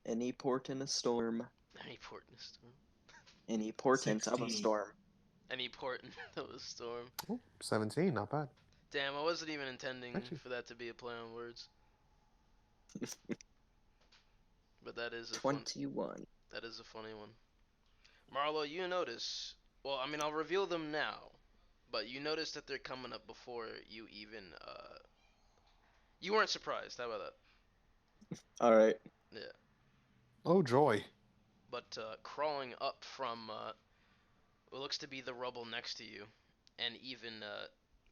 Any port in a storm. Any port in a storm. Any portent of a 16. storm. Any port in a storm. Oh, 17, not bad. Damn, I wasn't even intending Actually, for that to be a play on words. But that is a 21. that is a funny one. Marlo, you notice. Well, I mean, I'll reveal them now, but you notice that they're coming up before you even. You weren't surprised. How about Alright. that? Yeah. oh joy. But crawling up from what looks to be the rubble next to you, and even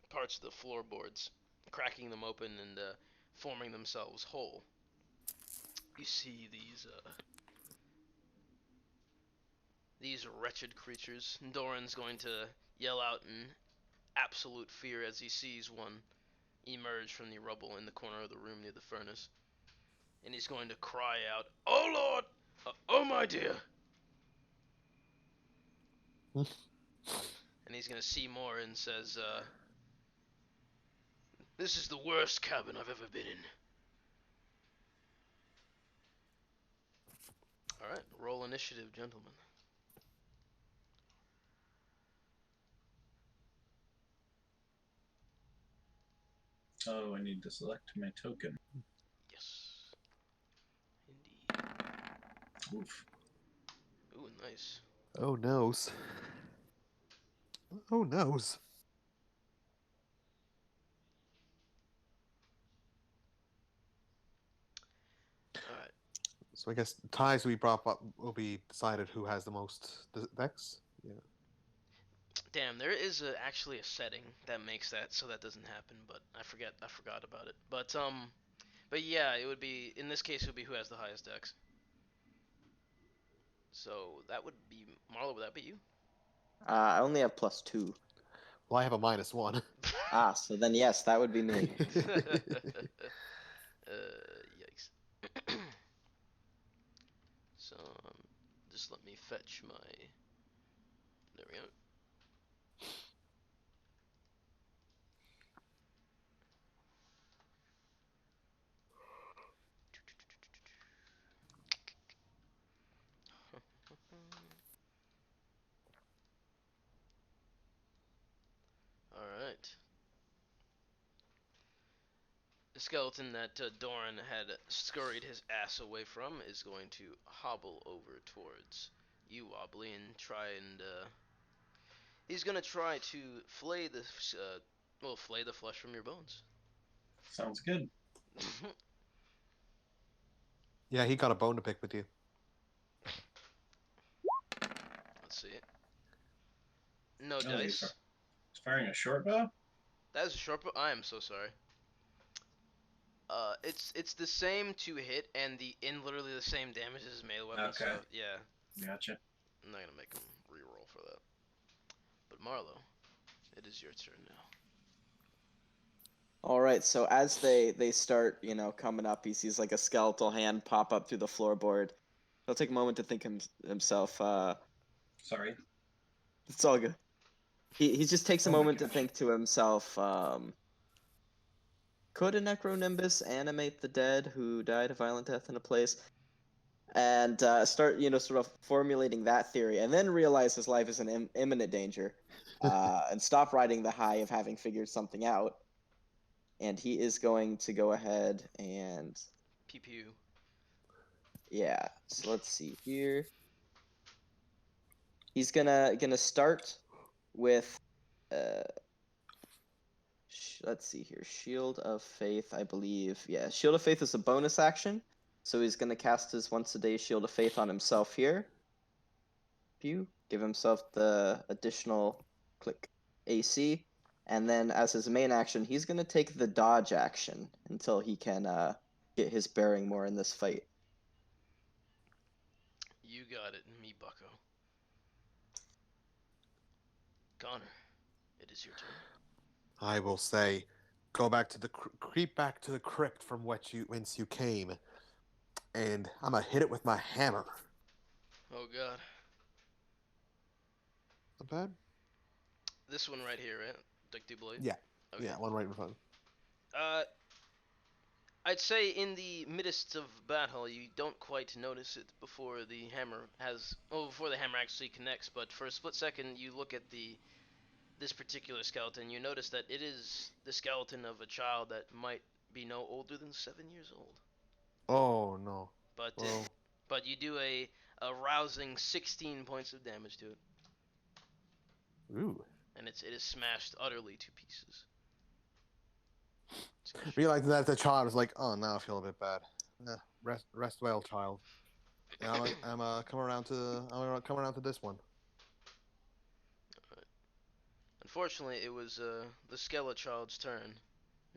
parts of the floorboards, cracking them open and forming themselves whole. You see these wretched creatures. Doran's going to yell out in absolute fear as he sees one emerge from the rubble in the corner of the room near the furnace. And he's going to cry out, "Oh Lord! Oh my dear!" And he's going to see more and says, "This is the worst cabin I've ever been in." Alright, roll initiative, gentlemen. Oh, I need to select my token. Yes. Indeed. Oof. Ooh, nice. Oh noes. Oh noes. Alright. So I guess ties we brought up will be decided who has the most decks. Yeah. Damn, there is actually a setting that makes that so that doesn't happen, but I forgot about it. But yeah, it would be in this case it would be who has the highest dex. So that would be Marlo. Would that be you? I only have +2. Well, I have a -1. So then yes, that would be me. Yikes. So just let me fetch my. There we go. All right. The skeleton that Doran had scurried his ass away from is going to hobble over towards you, Wobbly, and try and he's gonna try to flay flay the flesh from your bones. Sounds good. Yeah, he got a bone to pick with you. Let's see it. No Oh, dice. he's firing a short bow? That is a short bow. I am so sorry. It's the same to hit and literally the same damage as his melee weapon. Okay. So yeah, Gotcha. I'm not gonna make him reroll for that. But Marlo, it is your turn now. Alright, so as they start, coming up, he sees like a skeletal hand pop up through the floorboard. He'll take a moment to think himself, Sorry. it's all good. He just takes a Oh my moment to gosh. think to himself, could a Necronimbus animate the dead who died a violent death in a place? And start, sort of formulating that theory, and then realize his life is in imminent danger, and stop riding the high of having figured something out. And he is going to go ahead and, Pew pew. yeah. So let's see here. He's gonna start with, let's see here. Shield of Faith, I believe. Yeah, Shield of Faith is a bonus action, so he's gonna cast his once a day Shield of Faith on himself here. Give himself the additional click AC, and then as his main action, he's gonna take the dodge action until he can get his bearing more in this fight. You got it, me bucko. Connor, it is your turn. I will say, go back to the creep back to the crypt from whence you came, and I'm gonna hit it with my hammer. Oh god. Not bad. This one right here, right? Dicty blade. Yeah, Okay. yeah, one right in front. Uh, I'd say in the midst of battle, you don't quite notice it before the hammer before the hammer actually connects. But for a split second, you look at this particular skeleton. You notice that it is the skeleton of a child that might be no older than 7 years old. Oh no. But Well, but you do a rousing 16 points of damage to it, ooh. and it is smashed utterly to pieces. Be like that. The child is like, oh, now I feel a bit bad. Rest well, child. And I'm coming around to this one. Unfortunately, it was the Skella child's turn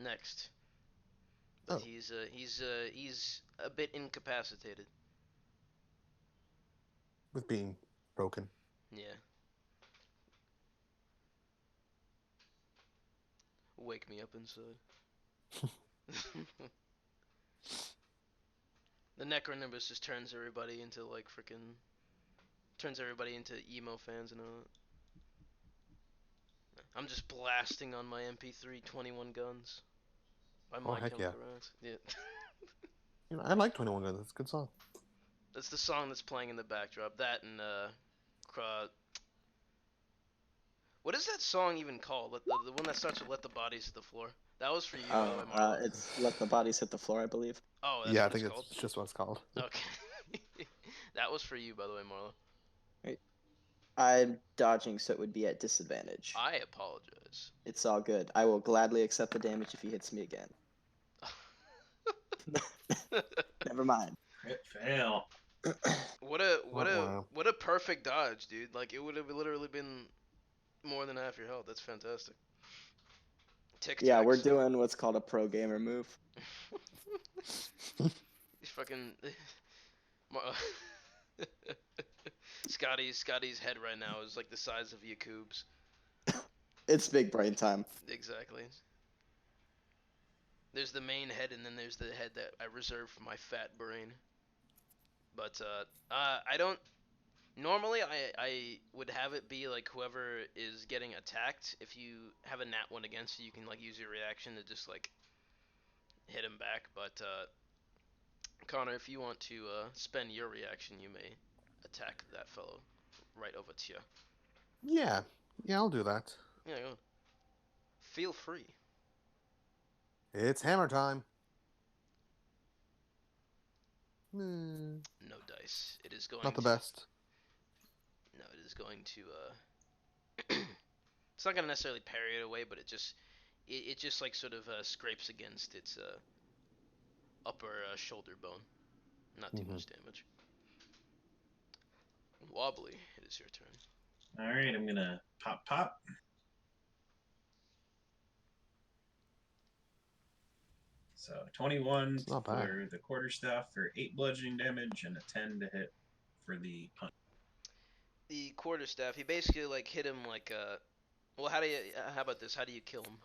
next, but Oh. he's a bit incapacitated. With being broken. Yeah. Wake me up inside. The Necronimbus just turns everybody into like freaking turns everybody into emo fans and all that. I'm just blasting on my MP3 21 Guns by Oh, My heck Chemical Romance. Yeah. You know, I like 21 Guns. It's a good song. That's the song that's playing in the backdrop. That and what is that song even called? The one that starts with "Let the Bodies Hit the Floor." That was for you, by the way, Marlo. It's Let the Bodies Hit the Floor, I believe. Oh, that's Yeah, I what it's think called. it's just what it's called. Okay. That was for you, by the way, Marlo. Right. I'm dodging, so it would be at disadvantage. I apologize. It's all good. I will gladly accept the damage if he hits me again. Never mind. Crit fail. What a Wow. what a perfect dodge, dude. Like it would have literally been more than half your health. That's fantastic. Tic Yeah, we're Tacs. doing what's called a pro gamer move. He's fucking Scotty's head right now is like the size of Yakub's. It's big brain time. Exactly. There's the main head, and then there's the head that I reserve for my fat brain. But I don't. Normally, I would have it be like whoever is getting attacked. If you have a nat one against you, you can like use your reaction to just like hit him back. But Connor, if you want to spend your reaction, you may attack that fellow right over to you. Yeah, I'll do that. Yeah, go on. Feel free. It's hammer time. Hmm, No dice. It is going not the to. best. No, it is going to. It's not gonna necessarily parry it away, but it just like sort of scrapes against its upper shoulder bone. Not too much damage. Wobbly, it is your turn. Alright, I'm gonna pop. So 21 It's not bad. for the quarterstaff for 8 bludgeoning damage and a 10 to hit for the punch. The quarterstaff, he basically like hit him like well, how about this? How do you kill him?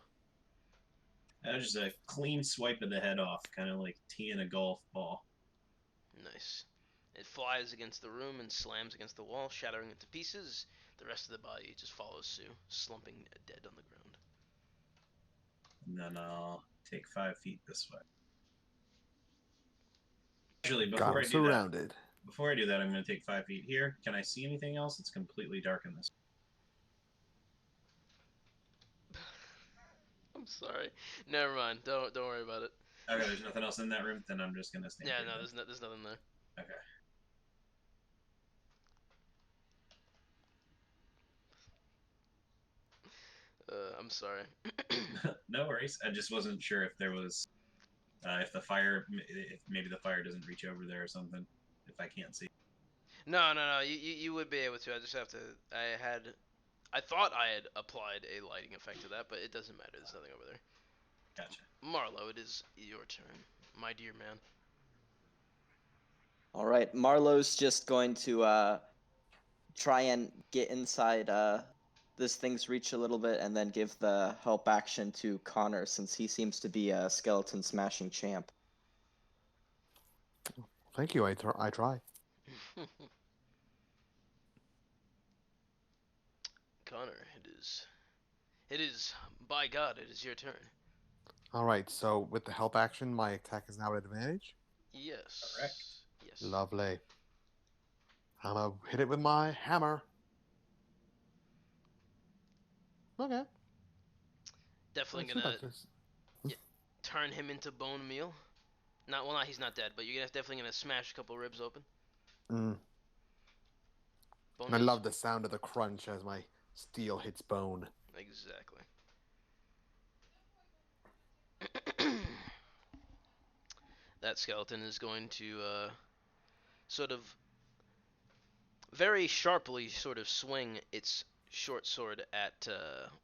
That was just a clean swipe of the head off, kind of like teeing a golf ball. Nice. It flies against the room and slams against the wall, shattering it to pieces. The rest of the body just follows suit, slumping dead on the ground. And then I'll take 5 feet this way. Actually, Got him surrounded. before I do that, I'm going to take 5 feet here. Can I see anything else? It's completely dark in this. I'm sorry. Never mind. Don't worry about it. Okay, there's nothing else in that room. Then I'm just going to stand Yeah, here. no, there's nothing there. Okay. I'm sorry. No worries. I just wasn't sure if there was, if maybe the fire doesn't reach over there or something. If I can't see. No. You would be able to. I just have to. I thought I had applied a lighting effect to that, but it doesn't matter. There's nothing over there. Gotcha. Marlo, it is your turn, my dear man. All right, Marlo's just going to try and get inside this thing's reach a little bit, and then give the help action to Connor, since he seems to be a skeleton smashing champ. Thank you. I try. Connor, it is. By God, it is your turn. All right. So with the help action, my attack is now at advantage. Yes. Correct. Yes. Lovely. I'm gonna hit it with my hammer. Okay. Definitely Let's see gonna about this. turn him into bone meal. Not he's not dead, but you're definitely gonna smash a couple ribs open. Mm. Bone And I meal's- love the sound of the crunch as my steel hits bone. Exactly. That skeleton is going to sort of very sharply sort of swing its short sword at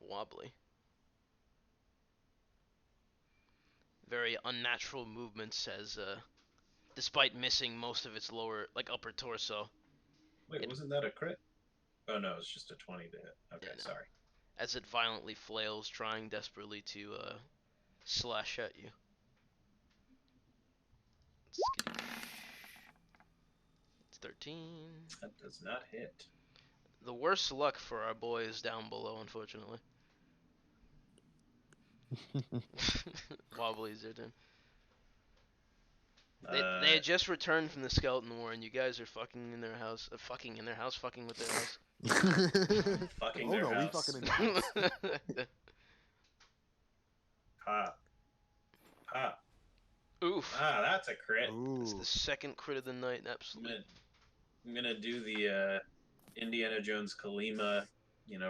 Wobbly. Very unnatural movements as despite missing most of its lower like upper torso. Wait, It, wasn't that a crit? Oh no, it's just a 20 to hit. Okay, no. sorry. As it violently flails, trying desperately to slash at you. It's 13. That does not hit. The worst luck for our boys down below, unfortunately. Wobbly's their turn. They had just returned from the skeleton war, and you guys are fucking in their house, fucking with their house. Fucking Oh their no, we house. fucking in the house. Pop. Pop. Oof. Ah, that's a crit. It's the Ooh. second crit of the night, absolutely. I'm gonna do the Indiana Jones Kalima,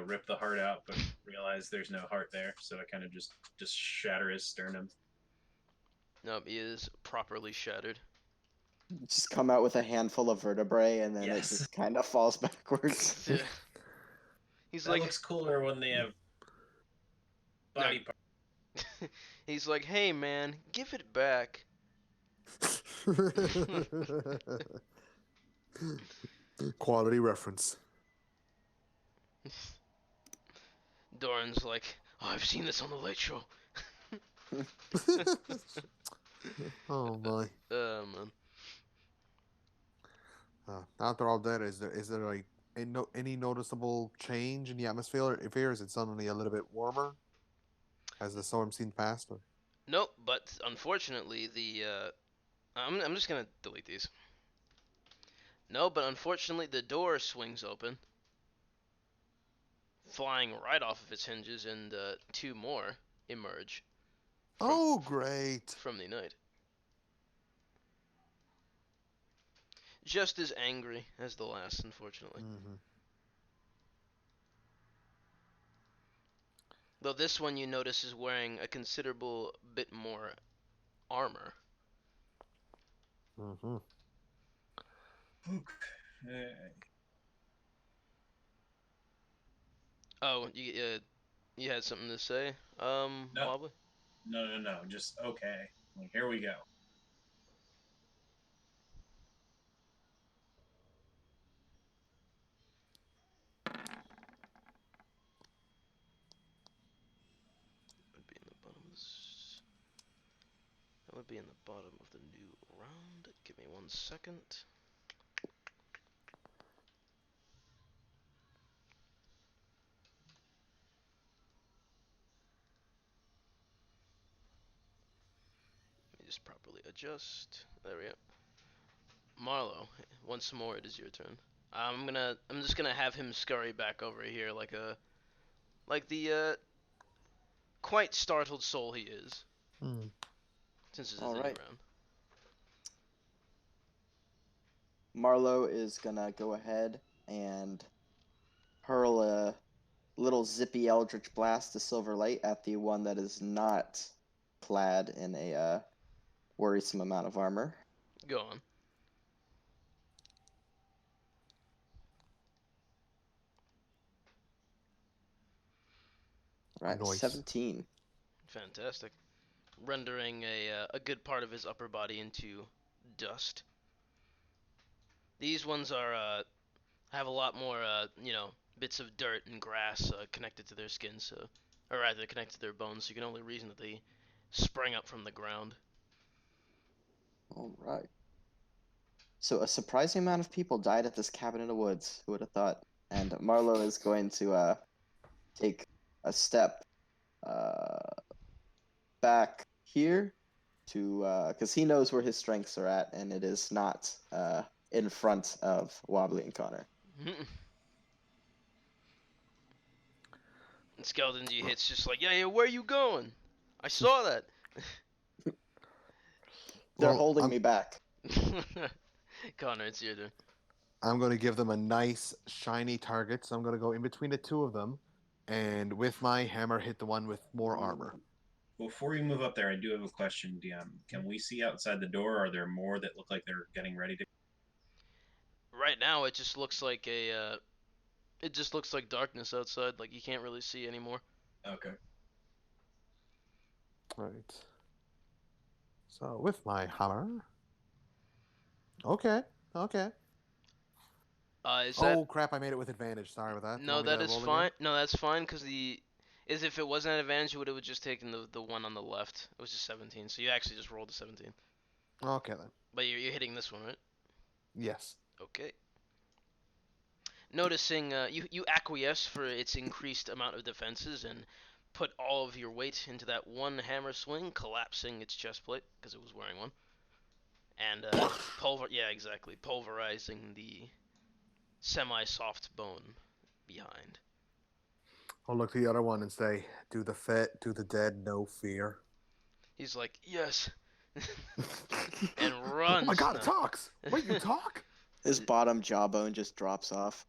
rip the heart out, but realize there's no heart there, so I kind of just shatter his sternum. Nope, he is properly shattered. Just come out with a handful of vertebrae, and then it Yes. just kind of falls backwards. Yeah. He's That like, looks cooler when they have body parts. he's like, hey man, give it back. Quality reference. Doran's like, oh, I've seen this on the Late Show. Oh my. Man. Now that they're all dead, is there like any noticeable change in the atmosphere? Is it suddenly a little bit warmer as the storm seemed past? Or? Nope, but unfortunately, I'm just gonna delete these. No, but unfortunately, the door swings open, flying right off of its hinges, and two more emerge Oh, great! from the night. Just as angry as the last, unfortunately. Mm-hmm. Though this one you notice is wearing a considerable bit more armor. Mm-hmm. Oh, you had something to say, No. Wobbly? No. Just okay. Like, here we go. Would be in the bottom of this. That would be in the bottom of the new round. Give me 1 second. Let me just properly adjust. There we go. Marlo, once more it is your turn. I'm just gonna have him scurry back over here like the quite startled soul he is. Mm. Since it's All a new right. round. Marlowe is gonna go ahead and hurl a little zippy eldritch blast to Silver Light at the one that is not clad in a worrisome amount of armor. Go on. Right, Nice. 17. Fantastic. Rendering a good part of his upper body into dust. These ones are have a lot more bits of dirt and grass connected to their skin, so or rather connected to their bones. So you can only reason that they sprang up from the ground. All right. So a surprising amount of people died at this cabin in the woods. Who would have thought? And Marlowe is going to take a step back here to because he knows where his strengths are at, and it is not in front of Wobbly and Connor. And Skeleton G hits just like, yeah, where are you going? I saw that. They're Well, holding me back. Connor, it's your turn. I'm going to give them a nice shiny target, so I'm going to go in between the two of them, and with my hammer hit the one with more armor. Before you move up there, I do have a question, DM. Can we see outside the door? Are there more that look like they're getting ready to? Right now, it just looks like it just looks like darkness outside. Like you can't really see anymore. Okay. Right. So with my hammer. Okay. Is that Crap! I made it with advantage. Sorry about that. Do you no? want me That to is roll fine. again? No, that's fine because if it wasn't an advantage, you would have just taken the one on the left. It was just 17, so you actually just rolled a 17. Okay then. But you're hitting this one, right? Yes. Okay. Noticing you acquiesce for its increased amount of defenses and put all of your weight into that one hammer swing, collapsing its chest plate because it was wearing one, and pulverizing the semi-soft bone behind. I'll look to the other one and say, "Do the fit, do the dead, no fear." He's like, yes, and Oh runs. my God! It No. talks. Wait, you talk? His bottom jawbone just drops off.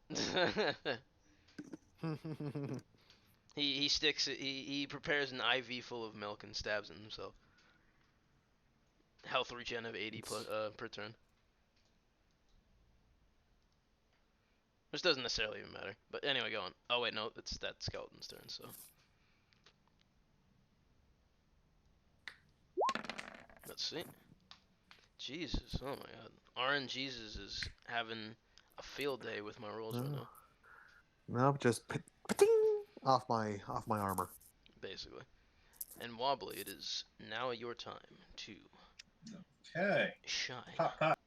he sticks it. He prepares an IV full of milk and stabs it himself. Health regen of 80 per turn. Which doesn't necessarily even matter. But anyway, go on. Oh wait, no, it's that skeleton's turn, so. Let's see. Jesus, oh my god. RN Jesus is having a field day with my rolls right now. No, just ping off my armor. Basically. And Wobbly, it is now your time to Okay. shine. Pop.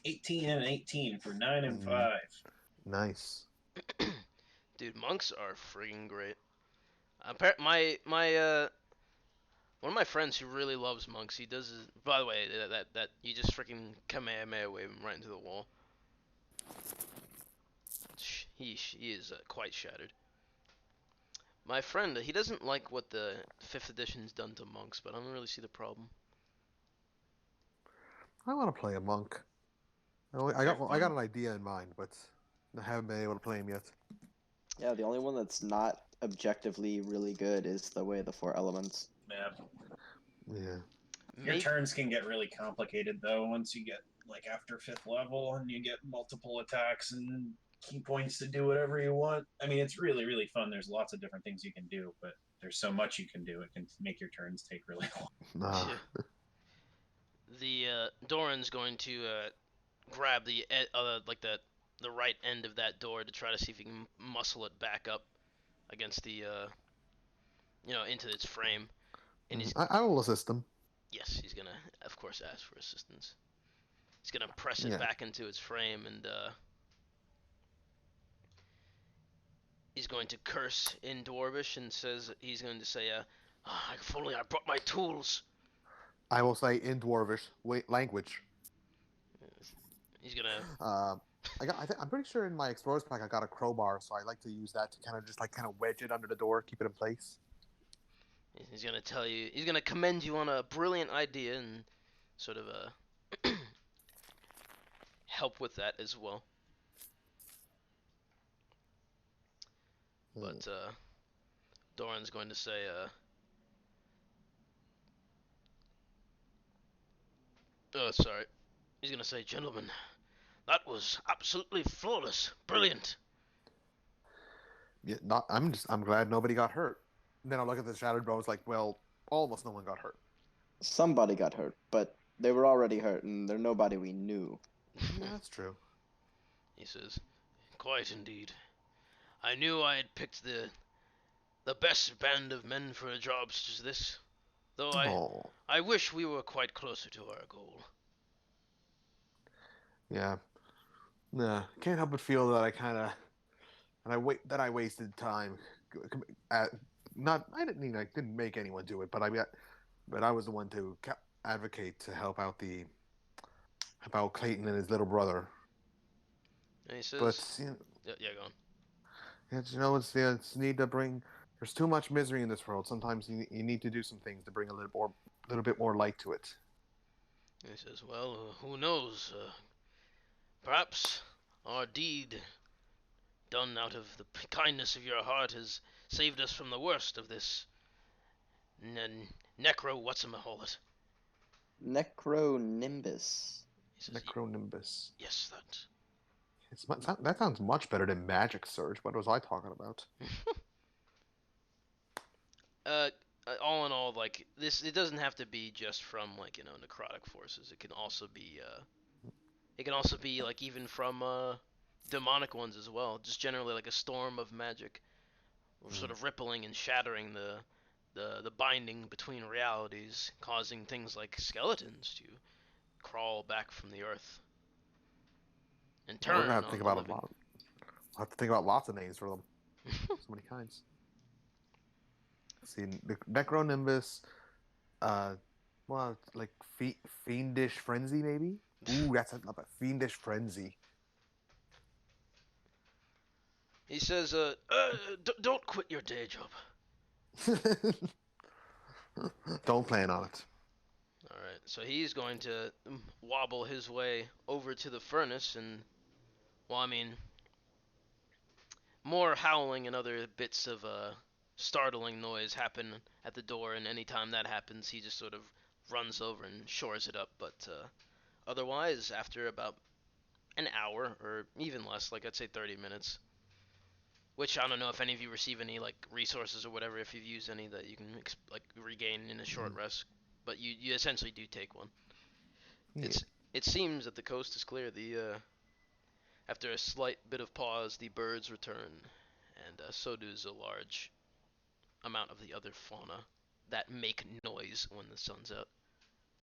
18 and 18 for 9 and 5. Nice. Dude, monks are freaking great. My one of my friends who really loves monks, he does his, by the way, that you just freaking Kamehameha wave him right into the wall. He is quite shattered. My friend, he doesn't like what the 5th edition's done to monks, but I don't really see the problem. I want to play a monk. I got an idea in mind, but I haven't been able to play him yet. Yeah, the only one that's not objectively really good is the Way of the Four Elements. Yeah. Your turns can get really complicated though once you get like after 5th level and you get multiple attacks and key points to do whatever you want. I mean, it's really, really fun. There's lots of different things you can do, but there's so much you can do. It can make your turns take really long. The Doran's going to grab the the right end of that door to try to see if he can muscle it back up against the into its frame. And I will assist him. Yes, he's gonna of course ask for assistance. He's gonna press it back into its frame and he's going to curse in Dwarvish and says he's going to say if only I brought my tools. I will say in Dwarvish language. He's gonna. I'm pretty sure in my explorer's pack I got a crowbar, so I like to use that to kind of wedge it under the door, keep it in place. He's gonna tell you. He's gonna commend you on a brilliant idea and sort of help with that as well. But Doran's going to say sorry. He's gonna say, gentlemen, that was absolutely flawless, brilliant. Yeah, I'm glad nobody got hurt. And then I look at the Shattered Bros like, well, almost no one got hurt. Somebody got hurt, but they were already hurt, and they're nobody we knew. Yeah, that's true. He says, quite indeed. I knew I had picked the best band of men for a job such as this, though I wish we were quite closer to our goal. Yeah. Nah, can't help but feel that I wasted time not. I didn't mean I didn't make anyone do it, but I was the one to advocate to help out Clayton and his little brother. And he But says, yeah, go on. it's need to bring. There's too much misery in this world. Sometimes you need to do some things to bring a little bit more light to it. And he says, well, who knows? Perhaps our deed, done out of the kindness of your heart, has saved us from the worst of this necro whatchamacallit. Necronimbus. He says, Necronimbus. yes, that. That sounds much better than Magic Surge. What was I talking about? All in all, like this, it doesn't have to be just from like necrotic forces. It can also be like even from demonic ones as well. Just generally like a storm of magic, sort of rippling and shattering the binding between realities, causing things like skeletons to crawl back from the earth and We're gonna turn have to on think the about living. I'll have to think about lots of names for them. So many kinds. See, the Necronimbus, well, like fiendish frenzy, maybe. Ooh, that's a fiendish frenzy. He says, don't quit your day job. Don't plan on it. Alright, so he's going to wobble his way over to the furnace and, well, I mean, more howling and other bits of startling noise happen at the door, and anytime that happens, he just sort of runs over and shores it up. But otherwise, after about an hour, or even less, like I'd say 30 minutes, which I don't know if any of you receive any like resources or whatever, if you've used any that you can like regain in a short rest, but you essentially do take one. Yeah. It seems that the coast is clear. After a slight bit of pause, the birds return, and so does a large amount of the other fauna that make noise when the sun's out.